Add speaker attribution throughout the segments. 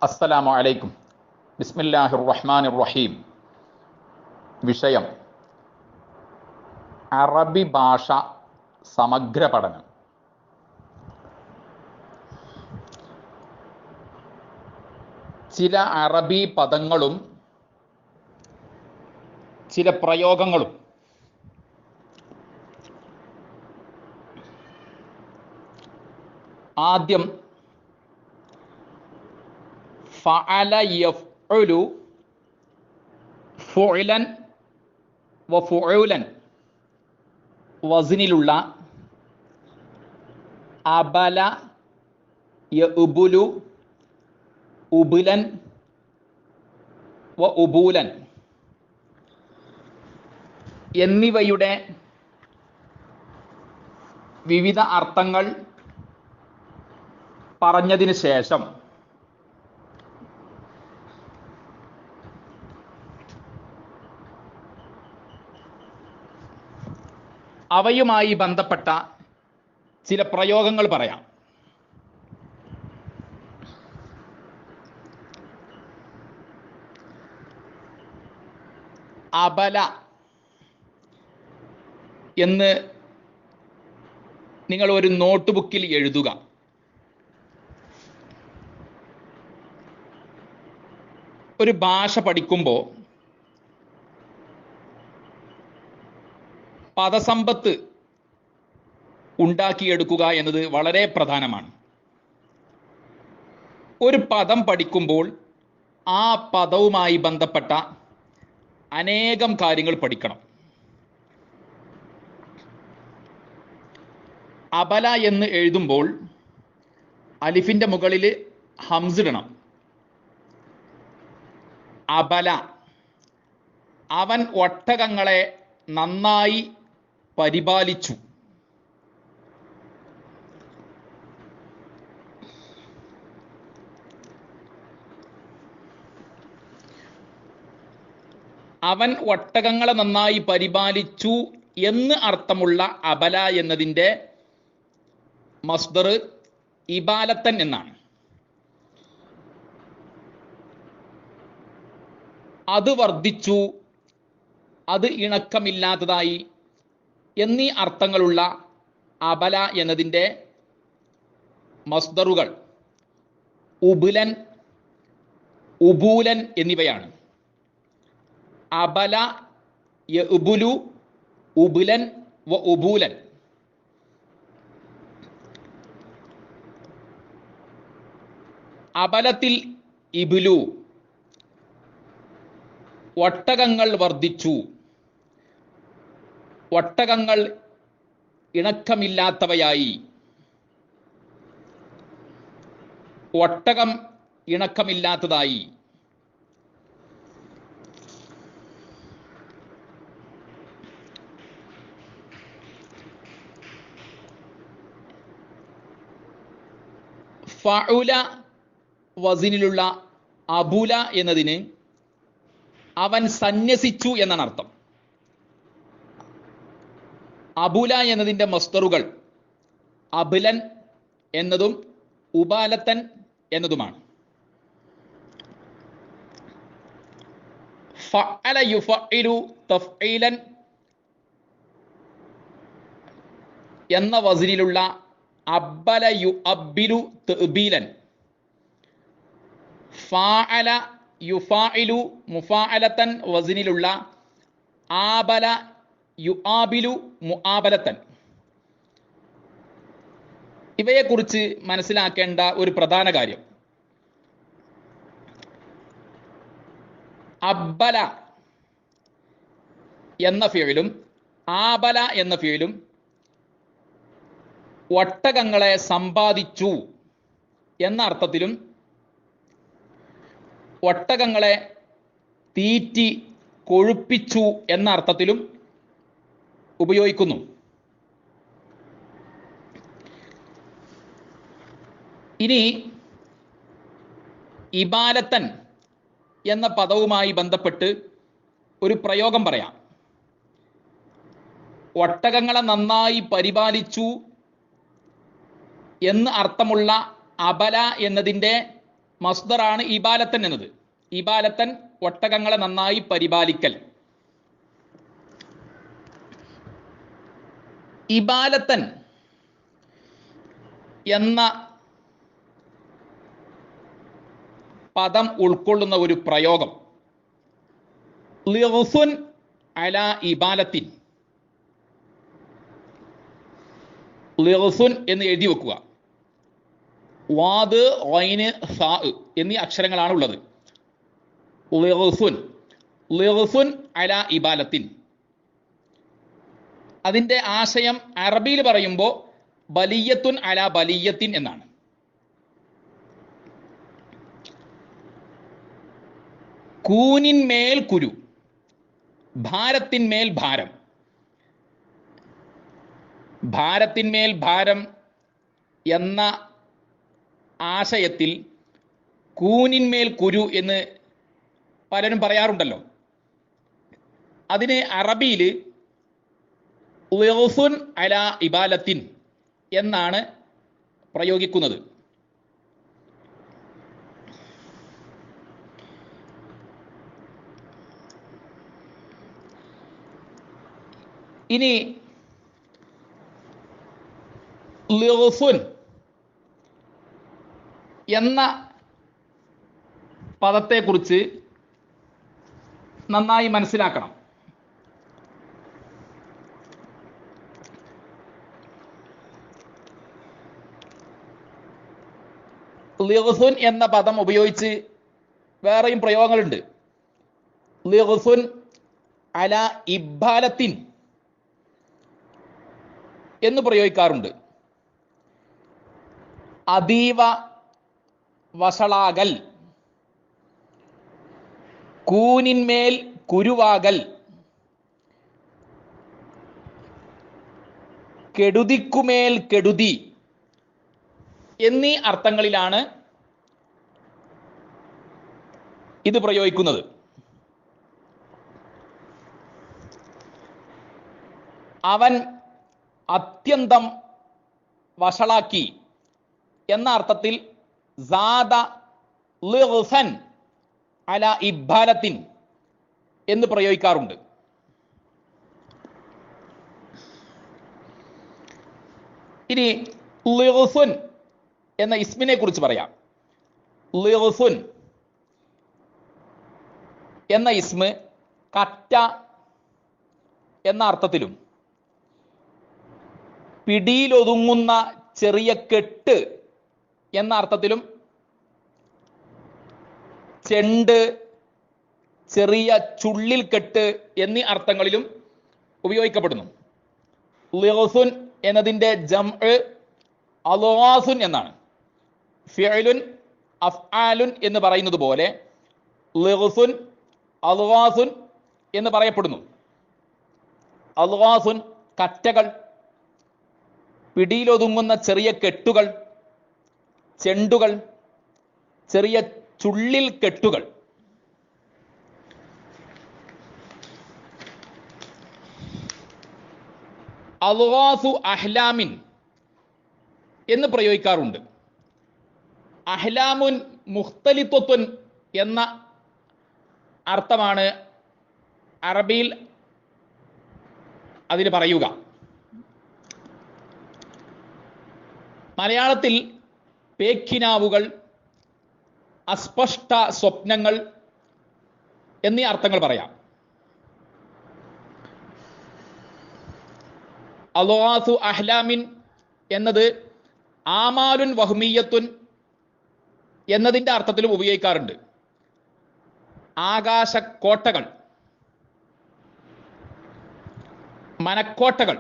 Speaker 1: അസ്സലാമു അലൈക്കും. ബിസ്മില്ലാഹിർ റഹ്മാനിർ റഹീം. വിഷയം അറബി ഭാഷ സമഗ്ര പഠനം. ചില അറബി പദങ്ങളും ചില പ്രയോഗങ്ങളും ആദ്യം ഫഅല യഫ്ഉലു ഫുഅലൻ വഫുഉലൻ വസ്നിലുള്ള അബല യഉബുലു ഉബുലൻ വ ഉബൂലൻ എന്നിവയുടെ വിവിധ അർത്ഥങ്ങൾ പറഞ്ഞതിന് ശേഷം അവയുമായി ബന്ധപ്പെട്ട ചില പ്രയോഗങ്ങൾ പറയാം. അബല എന്ന് നിങ്ങൾ ഒരു നോട്ട് ബുക്കിൽ എഴുതുക. ഒരു ഭാഷ പഠിക്കുമ്പോൾ പദസമ്പത്ത് ഉണ്ടാക്കിയെടുക്കുക എന്നത് വളരെ പ്രധാനമാണ്. ഒരു പദം പഠിക്കുമ്പോൾ ആ പദവുമായി ബന്ധപ്പെട്ട അനേകം കാര്യങ്ങൾ പഠിക്കണം. അബല എന്ന് എഴുതുമ്പോൾ അലിഫിന്റെ മുകളിൽ ഹംസ് ഇടണം. അബല, അവൻ ഒട്ടകങ്ങളെ നന്നായി പരിപാലിച്ചു. അവൻ ഒട്ടകങ്ങളെ നന്നായി പരിപാലിച്ചു എന്ന് അർത്ഥമുള്ള അബല എന്നതിൻ്റെ മസ്ദർ ഇബാലത്തൻ എന്നാണ്. അത് വർദ്ധിച്ചു, അത് ഇണക്കമില്ലാത്തതായി എന്നീ അർത്ഥങ്ങളുള്ള അബല എന്നതിൻ്റെ മസ്ദറുകൾ ഉബുലൻ, ഉബൂലൻ എന്നിവയാണ്. അബല യഉബുലു ഉബുലൻ വ ഉബൂലൻ. അബലത്തിൽ ഇബുലു, ഒട്ടകങ്ങൾ വർദ്ധിച്ചു, ഒട്ടകങ്ങൾ ഇണക്കമില്ലാത്തവയായി, ഒട്ടകം ഇണക്കമില്ലാത്തതായി. ഫഉല വസിനിലുള്ള അബുല എന്നതിന് അവൻ സന്യസിച്ചു എന്നാണ് അർത്ഥം. അബുല എന്നതിൻ്റെ മസ്ദറുകൾ അബുലൻ എന്നതും ഉബാലത്തൻ എന്നതുമാണ്. ഫഅല യുഫഇലു തഫ്ഈലൻ എന്ന വസ്നിലുള്ള അബ്ബല യുഅബ്ബിലു തഅബീലൻ. ഫഅല യുഫാഇലു മുഫാഅലത്തൻ വസ്നിലുള്ള ആബല യുആബിലു മുആബലത്തൻ. ഇവയെക്കുറിച്ച് മനസ്സിലാക്കേണ്ട ഒരു പ്രധാന കാര്യം, അബ്ബല എന്ന ഫിഅലും ആബല എന്ന ഫിഅലും ഒട്ടകങ്ങളെ സമ്പാദിച്ചു എന്ന അർത്ഥത്തിലും ഒട്ടകങ്ങളെ തീറ്റി കൊഴുപ്പിച്ചു എന്ന അർത്ഥത്തിലും ഉപയോഗിക്കുന്നു. ഇനി ഇബാലത്തൻ എന്ന പദവുമായി ബന്ധപ്പെട്ട് ഒരു പ്രയോഗം പറയാം. ഒട്ടകങ്ങളെ നന്നായി പരിപാലിച്ചു എന്ന് അർത്ഥമുള്ള അബല എന്നതിൻ്റെ മസ്ദറാണ് ഇബാലത്തൻ എന്നത്. ഇബാലത്തൻ ഒട്ടകങ്ങളെ നന്നായി പരിപാലിക്കൽ. ഇബാലത്തൻ എന്ന പദം ഉൾക്കൊള്ളുന്ന ഒരു പ്രയോഗം ലിഗ്സുൻ അലാ ഇബാലത്തിൻ. ലിഗ്സുൻ എന്ന് എഴുതി വെക്കുക. വാദ് ഐന് സാ എന്നീ അക്ഷരങ്ങളാണ് ഉള്ളത്. ലിഗ്സുൻ, ലിഗ്സുൻ അലാ ഇബാലത്തിൻ. അതിൻ്റെ ആശയം അറബിയിൽ പറയുമ്പോൾ ബലിയത്തുൻ അലാ ബലിയത്തിൻ എന്നാണ്. കൂനിന്മേൽ കുരു, ഭാരത്തിന്മേൽ ഭാരം. ഭാരത്തിന്മേൽ ഭാരം എന്ന ആശയത്തിൽ കൂനിന്മേൽ കുരു എന്ന് പലരും പറയാറുണ്ടല്ലോ. അതിന് അറബിയിൽ ലിഗ്സുൻ അലാ ഇബാലത്തിൻ എന്നാണ് പ്രയോഗിക്കുന്നത്. ഇനി ലിഗ്സുൻ എന്ന പദത്തെക്കുറിച്ച് നന്നായി മനസ്സിലാക്കണം. ലിഗ്സുൻ എന്ന പദം ഉപയോഗിച്ച് വേറെയും പ്രയോഗങ്ങളുണ്ട്. ലിഗ്സുൻ അലാ ഇബ്ബാലത്തിൻ എന്ന് പ്രയോഗിക്കാറുണ്ട്. അതീവ വഷളാകൽ, കൂനിന്മേൽ കുരുവാകൽ, കെടുതിക്കുമേൽ കെടുതി എന്നീ അർത്ഥങ്ങളിലാണ് ഇത് പ്രയോഗിക്കുന്നത്. അവൻ അത്യന്തം വഷളാക്കി എന്ന അർത്ഥത്തിൽ സാദ ലിഗ്സൻ അലാ ഇബ്ബാലത്തിൻ എന്ന് പ്രയോഗിക്കാറുണ്ട്. ഇനി ലിഗ്സുൻ എന്ന ഇസ്മിനെ കുറിച്ച് പറയാം. ലിഗ്സുൻ എന്ന ഇസ്മ് കറ്റ എന്ന അർത്ഥത്തിലും പിടിയിലൊതുങ്ങുന്ന ചെറിയ കെട്ട് എന്ന അർത്ഥത്തിലും ചെണ്ട്, ചെറിയ ചുള്ളിൽ കെട്ട് എന്നീ അർത്ഥങ്ങളിലും ഉപയോഗിക്കപ്പെടുന്നു. ലിഗ്സുൻ എന്നതിൻ്റെ ജംഅ് അൽഗാസുൻ എന്നാണ്. ഫിഅലുൻ അഫ്ആലുൻ എന്ന് പറയുന്നത് പോലെ ലിഗ്സുൻ അൽഗാസുൻ എന്ന് പറയപ്പെടുന്നു. അൽഗാസുൻ കറ്റകൾ, പിടിയിലൊതുങ്ങുന്ന ചെറിയ കെട്ടുകൾ, ചെണ്ടുകൾ, ചെറിയ ചുള്ളിൽ കെട്ടുകൾ. അൽഗാസു അഹ്ലാമിൻ എന്ന് പ്രയോഗിക്കാറുണ്ട്. അഹ്ലാമുൻ മുഖ്തലിത്വത്തുൻ എന്ന അർത്ഥമാണ് അറബിയിൽ അതിന് പറയുക. മലയാളത്തിൽ പേക്കിനാവുകൾ, അസ്പഷ്ട സ്വപ്നങ്ങൾ എന്നീ അർത്ഥങ്ങൾ പറയാം. അൽഗാസു അഹ്ലാമിൻ എന്നത് ആമാലുൻ വഹ്മിയത്തുൻ എന്നതിൻ്റെ അർത്ഥത്തിലും ഉപയോഗിക്കാറുണ്ട്. ആകാശക്കോട്ടകൾ, മനക്കോട്ടകൾ,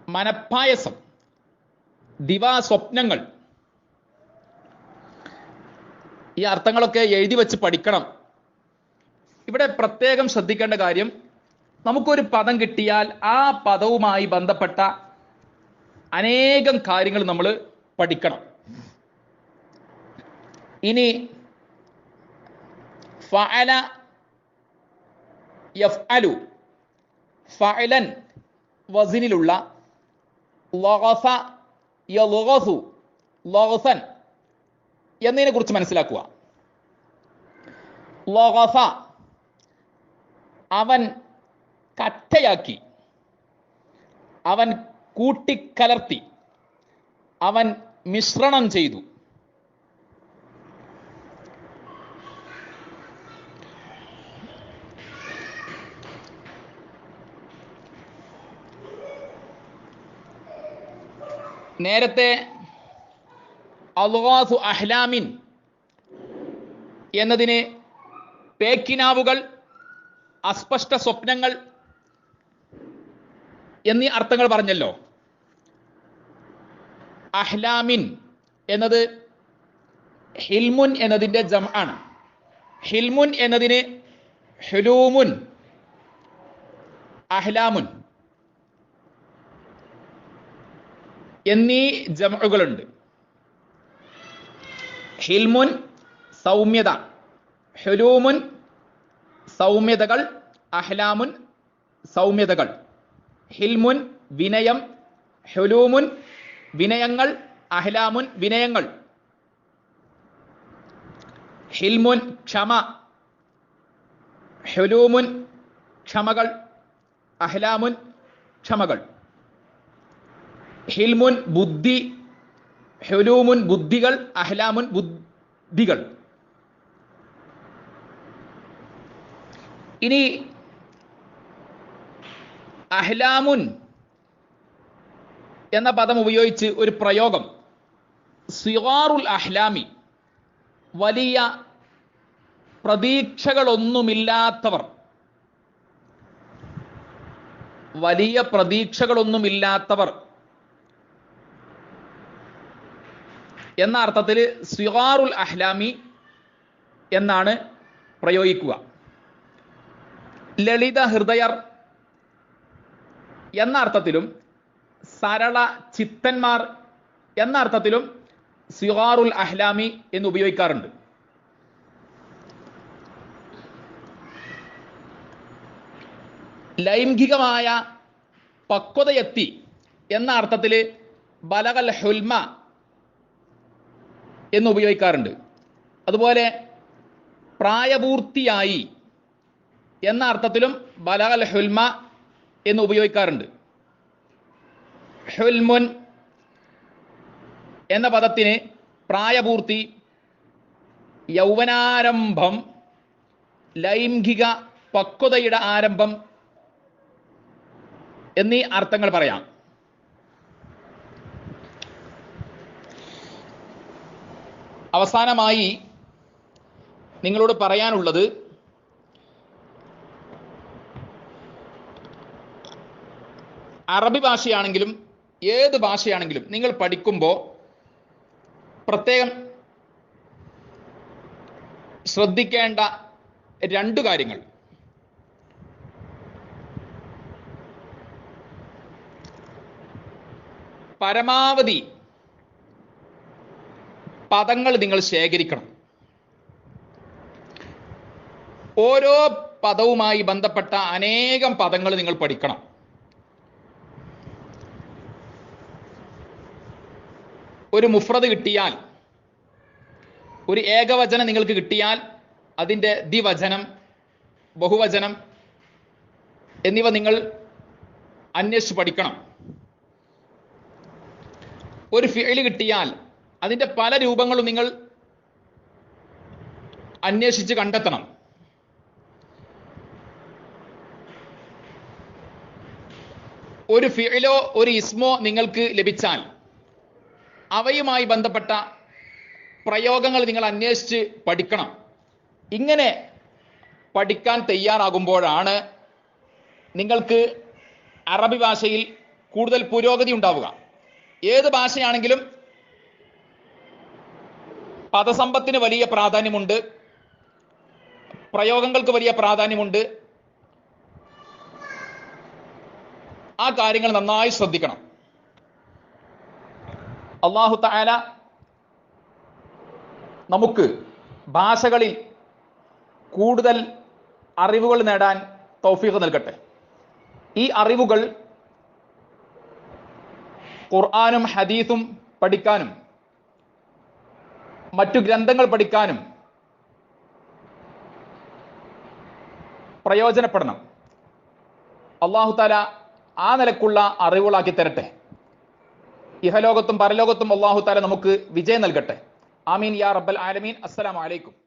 Speaker 1: മനപ്പായസം, ദിവാസ്വപ്നങ്ങൾ. ഈ അർത്ഥങ്ങളൊക്കെ എഴുതി വെച്ച് പഠിക്കണം. ഇവിടെ പ്രത്യേകം ശ്രദ്ധിക്കേണ്ട കാര്യം, നമുക്കൊരു പദം കിട്ടിയാൽ ആ പദവുമായി ബന്ധപ്പെട്ട അനേകം കാര്യങ്ങൾ നമ്മൾ പഠിക്കണം. ഇനി ഫഅല യഫ്അലു, ഫഅലൻ വസിനിലുള്ള ലഗസ യൽഗസു, ലഗസൻ എന്നതിനെ കുറിച്ച് മനസ്സിലാക്കുക. ലഗഫ അവൻ കറ്റയാക്കി, അവൻ കൂട്ടിക്കലർത്തി, അവൻ മിശ്രണം ചെയ്തു. നേരത്തെ അൽഗാസു അഹ്ലാമിൻ എന്നതിന് പേക്കിനാവുകൾ, അസ്പഷ്ട സ്വപ്നങ്ങൾ എന്നീ അർത്ഥങ്ങൾ പറഞ്ഞല്ലോ. അഹ്ലാമിൻ എന്നത് ഹിൽമുൻ എന്നതിൻ്റെ ജംആണ്. ഹിൽമുൻ എന്നതിന് ഹുലൂമുൻ, അഹ്ലാമുൻ എന്നീ ജംഉകളുണ്ട്. ഹിൽമുൻ സൗമ്യത, ഹുലൂമുൻ സൗമ്യതകൾ, അഹ്ലാമുൻ സൗമ്യതകൾ. ഹിൽമുൻ വിനയം, ഹുലൂമുൻ വിനയങ്ങൾ, അഹ്ലാമുൻ വിനയങ്ങൾ. ഹിൽമുൻ ക്ഷമ, ഹുലൂമുൻ ക്ഷമകൾ, അഹ്ലാമുൻ ക്ഷമകൾ. ഹിൽമുൻ ബുദ്ധി, ഹുലൂമുൻ ബുദ്ധികൾ, അഹ്ലാമുൻ ബുദ്ധികൾ. ഇനി അഹ്ലാമുൻ എന്ന പദം ഉപയോഗിച്ച് ഒരു പ്രയോഗം, സിഗാറുൽ അഹ്ലാമി, വലിയ പ്രതീക്ഷകളൊന്നുമില്ലാത്തവർ, വലിയ പ്രതീക്ഷകളൊന്നുമില്ലാത്തവർ എന്ന അർത്ഥത്തിൽ സിഗാറുൽ അഹ്ലാമി എന്നാണ് പ്രയോഗിക്കുക. ലളിത ഹൃദയർ എന്ന അർത്ഥത്തിലും സരള ചിത്തന്മാർ എന്ന അർത്ഥത്തിലും സിഗാറുൽ അഹ്ലാമി എന്ന് ഉപയോഗിക്കാറുണ്ട്. ലൈംഗികമായ പക്വതയെത്തി എന്ന അർത്ഥത്തിൽ ബലഗൽ ഹുൽമ എന്ന് ഉപയോഗിക്കാറുണ്ട്. അതുപോലെ പ്രായപൂർത്തിയായി എന്ന അർത്ഥത്തിലും ബലഗൽ ഹുൽമ എന്ന് ഉപയോഗിക്കാറുണ്ട്. ഹുൽമുൻ എന്ന പദത്തിന് പ്രായപൂർത്തി, യൗവനാരംഭം, ലൈംഗിക പക്വതയുടെ ആരംഭം എന്നീ അർത്ഥങ്ങൾ പറയാം. അവസാനമായി നിങ്ങളോട് പറയാനുള്ളത്, അറബി ഭാഷയാണെങ്കിലും ഏത് ഭാഷയാണെങ്കിലും നിങ്ങൾ പഠിക്കുമ്പോൾ പ്രത്യേകം ശ്രദ്ധിക്കേണ്ട രണ്ട് കാര്യങ്ങൾ. പരമാവധി പദങ്ങൾ നിങ്ങൾ ശേഖരിക്കണം. ഓരോ പദവുമായി ബന്ധപ്പെട്ട അനേകം പദങ്ങൾ നിങ്ങൾ പഠിക്കണം. ഒരു മുഫ്രദ് കിട്ടിയാൽ, ഒരു ഏകവചനം നിങ്ങൾക്ക് കിട്ടിയാൽ അതിൻ്റെ ദ്വിവചനം, ബഹുവചനം എന്നിവ നിങ്ങൾ അന്വേഷിച്ച് പഠിക്കണം. ഒരു ഫിഅല് കിട്ടിയാൽ അതിൻ്റെ പല രൂപങ്ങളും നിങ്ങൾ അന്വേഷിച്ച് കണ്ടെത്തണം. ഒരു ഫിഅലോ ഒരു ഇസ്മോ നിങ്ങൾക്ക് ലഭിച്ചാൽ അവയുമായി ബന്ധപ്പെട്ട പ്രയോഗങ്ങൾ നിങ്ങൾ അന്വേഷിച്ച് പഠിക്കണം. ഇങ്ങനെ പഠിക്കാൻ തയ്യാറാകുമ്പോഴാണ് നിങ്ങൾക്ക് അറബി ഭാഷയിൽ കൂടുതൽ പുരോഗതി ഉണ്ടാവുക. ഏത് ഭാഷയാണെങ്കിലും പദസമ്പത്തിന് വലിയ പ്രാധാന്യമുണ്ട്, പ്രയോഗങ്ങൾക്ക് വലിയ പ്രാധാന്യമുണ്ട്. ആ കാര്യങ്ങൾ നന്നായി ശ്രദ്ധിക്കണം. അല്ലാഹു തആല നമുക്ക് ഭാഷകളിൽ കൂടുതൽ അറിവുകൾ നേടാൻ തൗഫീഖ് നൽകട്ടെ. ഈ അറിവുകൾ ഖുർആനും ഹദീസും പഠിക്കാനും മറ്റു ഗ്രന്ഥങ്ങൾ പഠിക്കാനും പ്രയോജനപ്പെടണം. അല്ലാഹു തആല ആ നിലക്കുള്ള അറിവുകളാക്കി തരട്ടെ. ഇഹലോകത്തും പരലോകത്തും അല്ലാഹു തആല നമുക്ക് വിജയം നൽകട്ടെ. ആമീൻ യാ റബ്ബൽ ആലമീൻ. അസ്സലാമു അലൈക്കും.